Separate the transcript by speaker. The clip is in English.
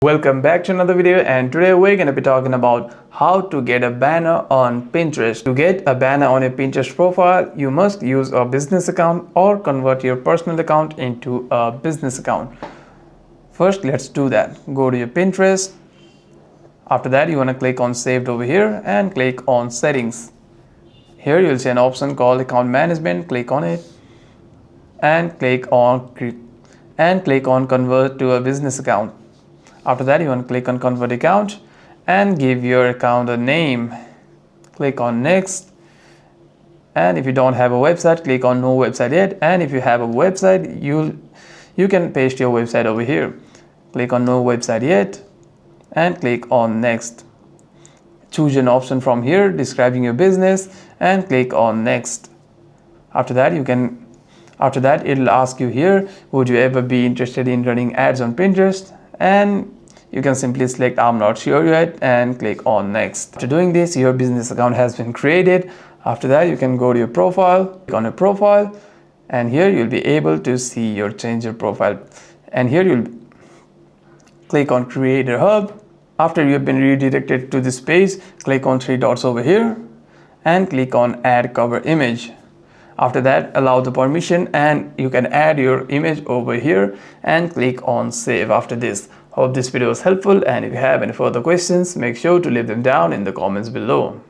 Speaker 1: Welcome back to another video, and today we're going to be talking about how to get a banner on Pinterest. To get a banner on a Pinterest profile, you must use a business account or convert your personal account into a business account. First, let's do that. Go to your Pinterest. After that, you want to click on saved over here and click on settings. Here you'll see an option called account management. Click on it and click on convert to a business account. After that, you want to click on convert account and give your account a name. Click on next. And if you don't have a website, click on no website yet. And if you have a website, you can paste your website over here. Click on no website yet and click on next. Choose an option from here describing your business and click on next. After that, it'll ask you here, would you ever be interested in running ads on Pinterest? And you can simply select I'm not sure yet and click on next. After doing this, your business account has been created. After that, you can go to your profile, click on your profile, and here you'll be able to see your change your profile. And here you'll click on Creator Hub. After you have been redirected to this page, click on three dots over here and click on Add Cover Image. After that, allow the permission and you can add your image over here and click on save after this. Hope this video was helpful, and if you have any further questions, make sure to leave them down in the comments below.